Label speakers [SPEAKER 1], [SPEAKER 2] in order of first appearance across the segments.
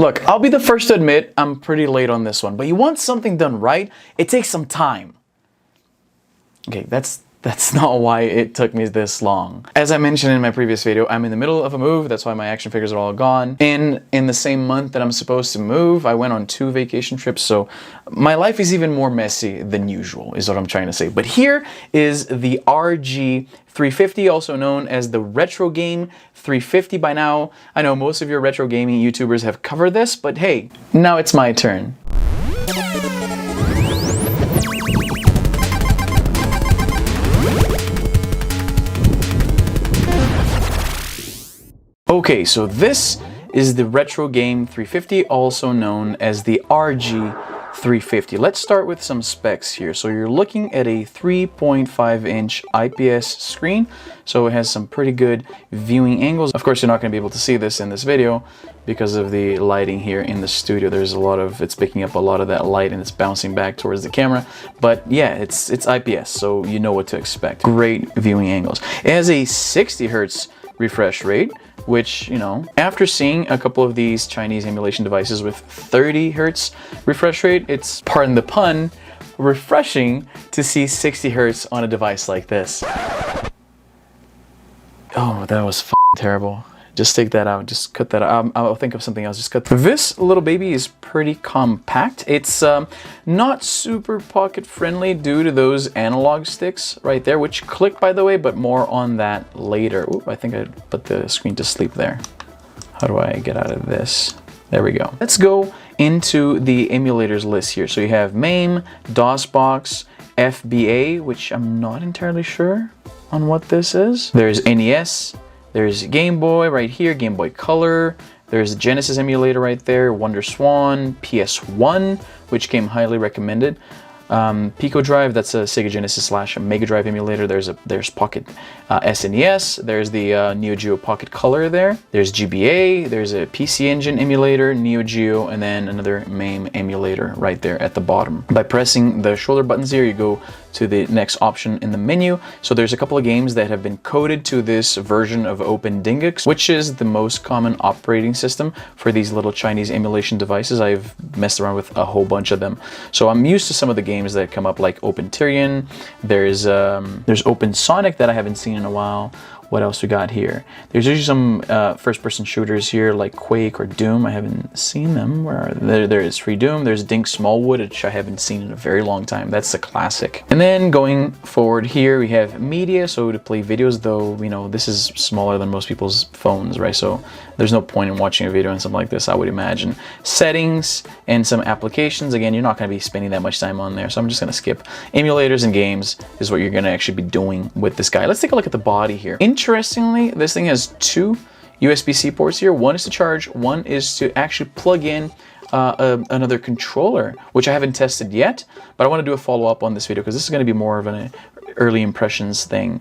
[SPEAKER 1] Look, I'll be the first to admit I'm pretty late on this one, but you want something done right, it takes some time. Okay, that's not why it took me this long. As I mentioned in my previous video, I'm in the middle of a move, that's why my action figures are all gone. And in the same month that I'm supposed to move, I went on 2 vacation trips, so my life is even more messy than usual, is what I'm trying to say. But here is the RG350, also known as the Retro Game 350 by now. I know most of your retro gaming YouTubers have covered this, but hey, now it's my turn. Okay, so this is the Retro Game 350, also known as the RG350. Let's start with some specs here. So you're looking at a 3.5-inch IPS screen, so it has some pretty good viewing angles. Of course, you're not going to be able to see this in this video because of the lighting here in the studio. There's it's picking up a lot of that light and it's bouncing back towards the camera. But yeah, it's IPS, so you know what to expect. Great viewing angles. It has a 60 Hertz refresh rate, which, you know, after seeing a couple of these Chinese emulation devices with 30 Hertz refresh rate, it's, pardon the pun, refreshing to see 60 Hertz on a device like this. Oh, that was f***ing terrible. Just take that out, just cut that out. I'll think of something else, just cut that. This little baby is pretty compact. It's not super pocket friendly due to those analog sticks right there, which click by the way, but more on that later. Ooh, I think I put the screen to sleep there. How do I get out of this? There we go. Let's go into the emulators list here. So you have MAME, DOSBox, FBA, which I'm not entirely sure on what this is. There's NES. There's Game Boy right here, Game Boy Color. There's the Genesis emulator right there, Wonderswan, PS1, which came highly recommended. Pico Drive, that's a Sega Genesis / Mega Drive emulator. There's Pocket SNES. There's the Neo Geo Pocket Color there. There's GBA. There's a PC Engine emulator, Neo Geo, and then another MAME emulator right there at the bottom. By pressing the shoulder buttons here, you go to the next option in the menu. So there's a couple of games that have been coded to this version of OpenDingux, which is the most common operating system for these little Chinese emulation devices. I've messed around with a whole bunch of them. So I'm used to some of the games that come up, like OpenTyrian. There's OpenSonic that I haven't seen in a while. What else we got here? There's usually some first-person shooters here, like Quake or Doom. I haven't seen them. Where are they? There is Free Doom. There's Dink Smallwood, which I haven't seen in a very long time. That's a classic. And then going forward here, we have media. So to play videos, though, you know, this is smaller than most people's phones, right? So there's no point in watching a video on something like this, I would imagine. Settings and some applications. Again, you're not going to be spending that much time on there, so I'm just going to skip. Emulators and games is what you're going to actually be doing with this guy. Let's take a look at the body here. Interestingly, this thing has 2 USB-C ports here. One is to charge, one is to actually plug in another controller, which I haven't tested yet, but I want to do a follow-up on this video because this is going to be more of an early impressions thing,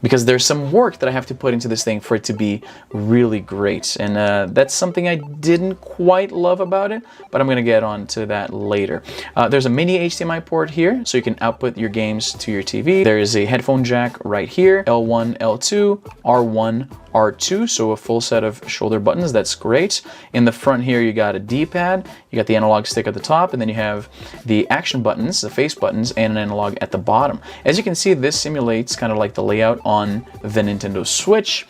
[SPEAKER 1] because there's some work that I have to put into this thing for it to be really great, and that's something I didn't quite love about it, but I'm going to get on to that later. There's a mini HDMI port here, so you can output your games to your TV. There is a headphone jack right here, L1, L2, R1, R2, so a full set of shoulder buttons. That's great. In the front here, you got a D-pad, you got the analog stick at the top, and then you have the action buttons, the face buttons, and an analog at the bottom. As you can see, this simulates kind of like the layout on the Nintendo Switch,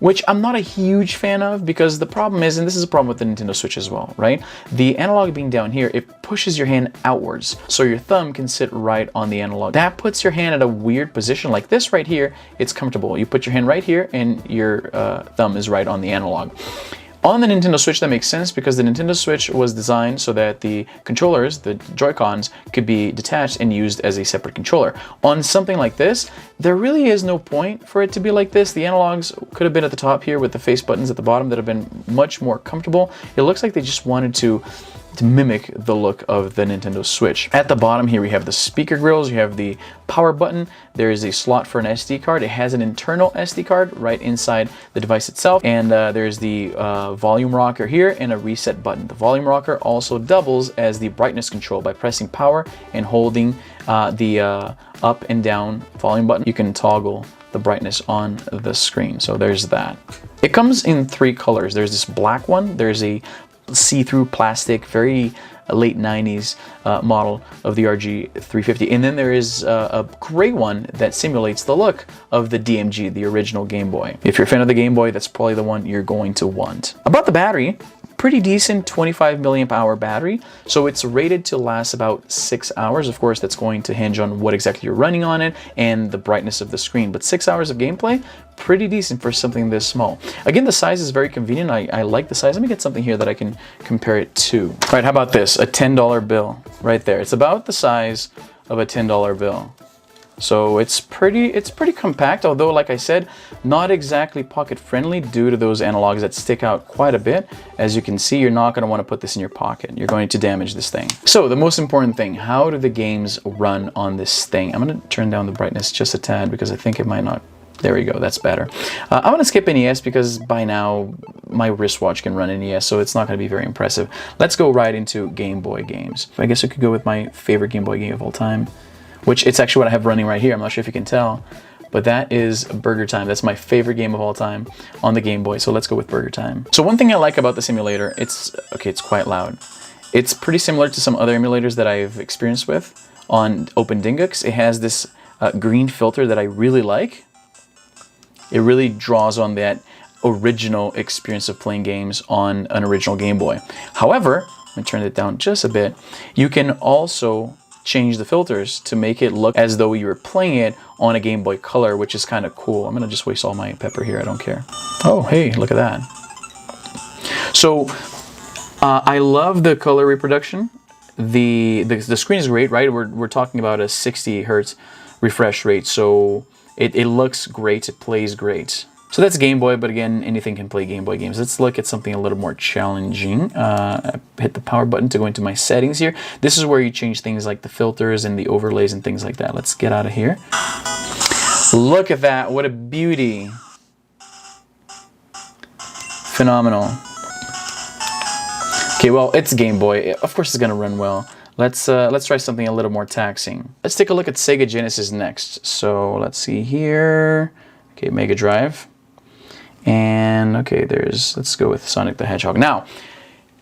[SPEAKER 1] which I'm not a huge fan of, because the problem is, and this is a problem with the Nintendo Switch as well, right? The analog being down here, it pushes your hand outwards, so your thumb can sit right on the analog. That puts your hand at a weird position. Like this right here, it's comfortable. You put your hand right here, and your thumb is right on the analog. On the Nintendo Switch, that makes sense because the Nintendo Switch was designed so that the controllers, the Joy-Cons, could be detached and used as a separate controller. On something like this, there really is no point for it to be like this. The analogs could have been at the top here with the face buttons at the bottom that have been much more comfortable. It looks like they just wanted to mimic the look of the Nintendo Switch. At the bottom here, we have the speaker grills, you have the power button, there is a slot for an SD card. It has an internal SD card right inside the device itself, and there's the volume rocker here and a reset button. The volume rocker also doubles as the brightness control. By pressing power and holding the up and down volume button, you can toggle the brightness on the screen. So there's that. It comes in 3 colors. There's this black one, there's a see-through plastic, very late 90s model of the RG350. And then there is a gray one that simulates the look of the DMG, the original Game Boy. If you're a fan of the Game Boy, that's probably the one you're going to want. About the battery, pretty decent 25 milliamp hour battery, so it's rated to last about 6 hours. Of course, that's going to hinge on what exactly you're running on it and the brightness of the screen, but 6 hours of gameplay, pretty decent for something this small. Again, the size is very convenient. I like the size. Let me get something here that I can compare it to. All right, how about this? A $10 bill right there. It's about the size of a $10 bill. So it's pretty compact, although like I said, not exactly pocket friendly due to those analogs that stick out quite a bit. As you can see, you're not going to want to put this in your pocket. You're going to damage this thing. So the most important thing, how do the games run on this thing? I'm going to turn down the brightness just a tad because I think it might not. There we go, that's better. I'm going to skip NES because by now my wristwatch can run NES, so it's not going to be very impressive. Let's go right into Game Boy games. I guess I could go with my favorite Game Boy game of all time, which it's actually what I have running right here. I'm not sure if you can tell, but that is Burger Time. That's my favorite game of all time on the Game Boy, so let's go with Burger Time. So one thing I like about the simulator, it's quite loud. It's pretty similar to some other emulators that I've experienced with on OpenDingux. It has this green filter that I really like. It really draws on that original experience of playing games on an original Game Boy. However, let me turn it down just a bit. You can also change the filters to make it look as though you were playing it on a Game Boy Color, which is kind of cool. I'm gonna just waste all my pepper here, I don't care. Oh, hey, look at that. So, I love the color reproduction. The screen is great, right? We're talking about a 60 hertz refresh rate, so it looks great, it plays great. So that's Game Boy, but again, anything can play Game Boy games. Let's look at something a little more challenging. Hit the power button to go into my settings here. This is where you change things like the filters and the overlays and things like that. Let's get out of here. Look at that, what a beauty. Phenomenal. Okay, well, it's Game Boy. Of course it's gonna run well. Let's try something a little more taxing. Let's take a look at Sega Genesis next. So let's see here. Okay, Mega Drive. And okay, let's go with Sonic the Hedgehog. Now,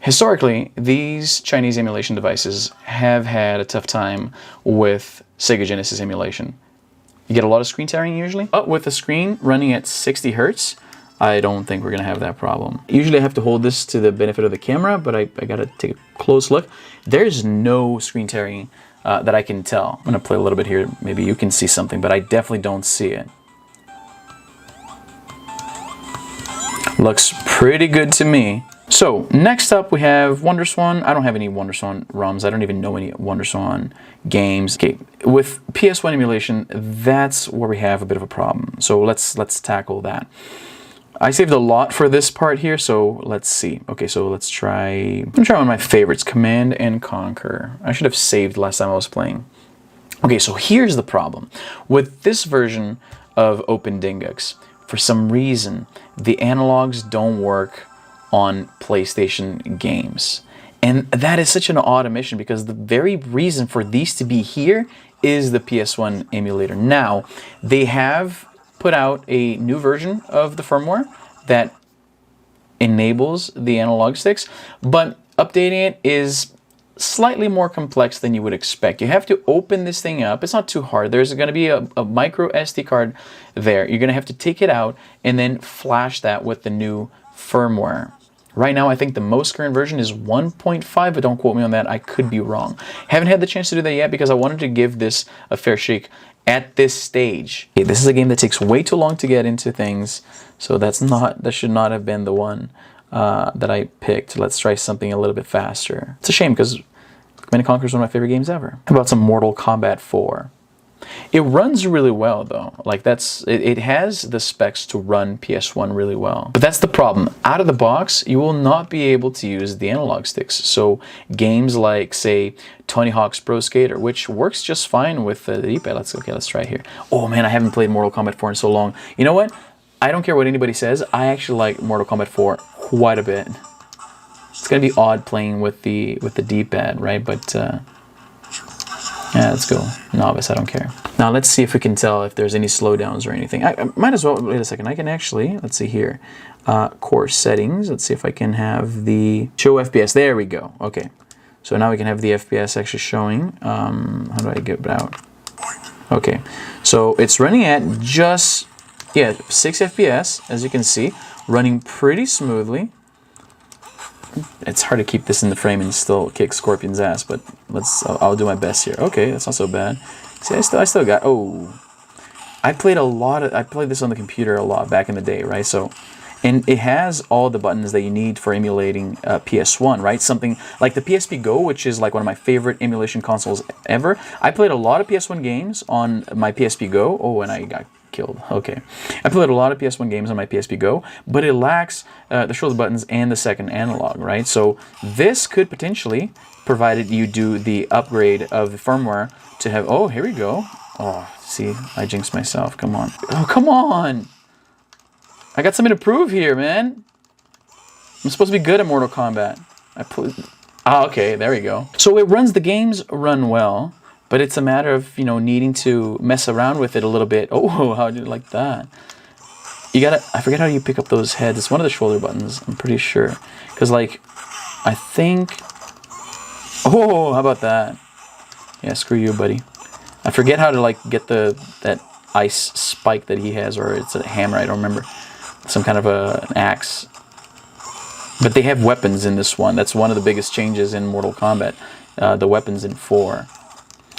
[SPEAKER 1] historically, these Chinese emulation devices have had a tough time with Sega Genesis emulation. You get a lot of screen tearing usually, but with the screen running at 60 hertz, I don't think we're gonna have that problem. Usually I have to hold this to the benefit of the camera, but I gotta take a close look. There's no screen tearing that I can tell. I'm gonna play a little bit here, maybe you can see something, but I definitely don't see it. Looks pretty good to me. So next up we have Wonderswan. I don't have any Wonderswan ROMs. I don't even know any Wonderswan games. Okay, with PS1 emulation, that's where we have a bit of a problem. So let's tackle that. I saved a lot for this part here, so let's see. Okay, so let's try. I'm gonna try one of my favorites, Command and Conquer. I should have saved last time I was playing. Okay, so here's the problem with this version of OpenDingux. For some reason, the analogs don't work on PlayStation games. And that is such an odd omission because the very reason for these to be here is the PS1 emulator. Now, they have put out a new version of the firmware that enables the analog sticks, but updating it is slightly more complex than you would expect. You have to open this thing up. It's not too hard. There's going to be a micro SD card there. You're going to have to take it out and then flash that with the new firmware. Right now, I think the most current version is 1.5, but don't quote me on that. I could be wrong. Haven't had the chance to do that yet because I wanted to give this a fair shake at this stage. Okay, this is a game that takes way too long to get into things, so that should not have been the one that I picked. Let's try something a little bit faster. It's a shame because Command & Conquer is one of my favorite games ever. How about some Mortal Kombat 4? It runs really well though. Like it has the specs to run PS1 really well. But that's the problem. Out of the box, you will not be able to use the analog sticks. So games like, say, Tony Hawk's Pro Skater, which works just fine with the D-pad. Let's try it here. Oh man, I haven't played Mortal Kombat 4 in so long. You know what? I don't care what anybody says. I actually like Mortal Kombat 4 quite a bit. It's gonna be odd playing with the D-pad, right? But Yeah, let's go. Novice, I don't care. Now let's see if we can tell if there's any slowdowns or anything. I might as well, wait a second. I can actually, let's see here. Course settings. Let's see if I can have the show FPS. There we go. Okay. So now we can have the FPS actually showing. How do I get it out? Okay. So it's running at just, yeah, 6 FPS, as you can see. Running pretty smoothly. It's hard to keep this in the frame and still kick Scorpion's ass, but I'll do my best here. Okay, that's not so bad. See, I still got, oh. I played this on the computer a lot back in the day, right? So, and it has all the buttons that you need for emulating PS1, right? Something like the PSP Go, which is like one of my favorite emulation consoles ever. I played a lot of PS1 games on my PSP Go. Oh, and I got killed. Okay. I played a lot of PS1 games on my PSP Go, but it lacks the shoulder buttons and the second analog, right? So this could potentially, provided you do the upgrade of the firmware to have, oh, here we go. Oh, see, I jinxed myself. Come on. Oh, come on. I got something to prove here, man. I'm supposed to be good at Mortal Kombat. Okay, there we go. So it runs, the games run well, but it's a matter of, you know, needing to mess around with it a little bit. Oh, how do you like that? You gotta, I forget how you pick up those heads. It's one of the shoulder buttons, I'm pretty sure. Because, like, I think, oh, how about that? Yeah, screw you, buddy. I forget how to, like, get that ice spike that he has, or it's a hammer, I don't remember. Some kind of an axe. But they have weapons in this one. That's one of the biggest changes in Mortal Kombat. The weapons in 4.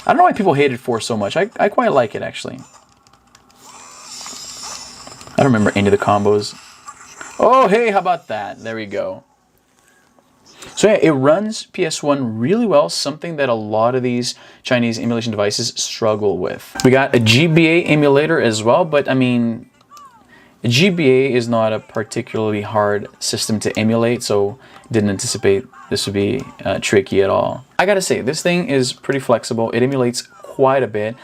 [SPEAKER 1] I don't know why people hated 4 so much. I quite like it, actually. I don't remember any of the combos. Oh, hey, how about that? There we go. So yeah, it runs PS1 really well, something that a lot of these Chinese emulation devices struggle with. We got a Gba Emulator as well, but I mean, Gba is not a particularly hard system to emulate, so didn't anticipate this would be tricky at all. I gotta say, this thing is pretty flexible. It emulates quite a bit.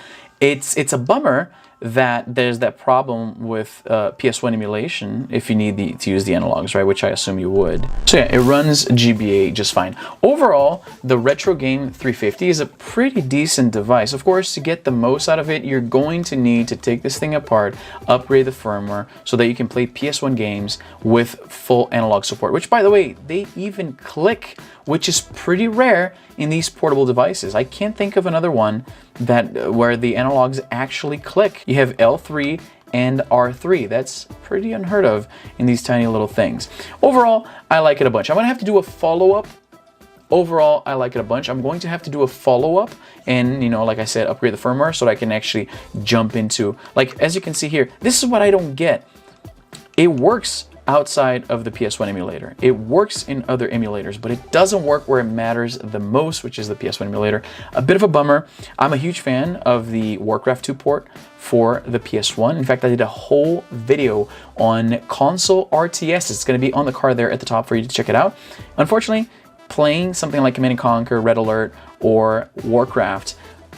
[SPEAKER 1] It's a bummer that there's that problem with PS1 emulation if you need to use the analogs, right? Which I assume you would. So yeah, it runs GBA just fine. Overall, the Retro Game 350 is a pretty decent device. Of course, to get the most out of it, you're going to need to take this thing apart, upgrade the firmware so that you can play PS1 games with full analog support, which, by the way, they even click, which is pretty rare in these portable devices. I can't think of another one where the analogs actually click. You have L3 and R3. That's pretty unheard of in these tiny little things. Overall, I like it a bunch. I'm gonna have to do a follow-up. Overall, I like it a bunch. I'm going to have to do a follow-up and, you know, like I said, upgrade the firmware so that I can actually jump into, like, as you can see here, this is what I don't get. It works outside of the PS1 emulator. It works in other emulators, but it doesn't work where it matters the most, which is the PS1 emulator. A bit of a bummer. I'm a huge fan of the Warcraft 2 port for the PS1. In fact, I did a whole video on console RTS. It's going to be on the card there at the top for you to check it out. Unfortunately, playing something like Command & Conquer, Red Alert, or Warcraft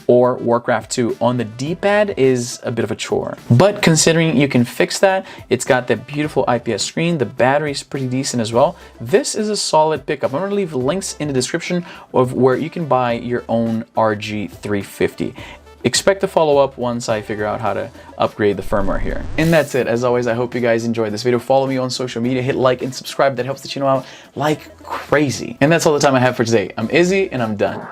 [SPEAKER 1] 2 on the D-pad is a bit of a chore. But considering you can fix that, it's got that beautiful IPS screen, the battery's pretty decent as well. This is a solid pickup. I'm gonna leave links in the description of where you can buy your own RG350. Expect to follow up once I figure out how to upgrade the firmware here. And that's it. As always, I hope you guys enjoyed this video. Follow me on social media, hit like and subscribe. That helps the channel out like crazy. And that's all the time I have for today. I'm Izzy and I'm done.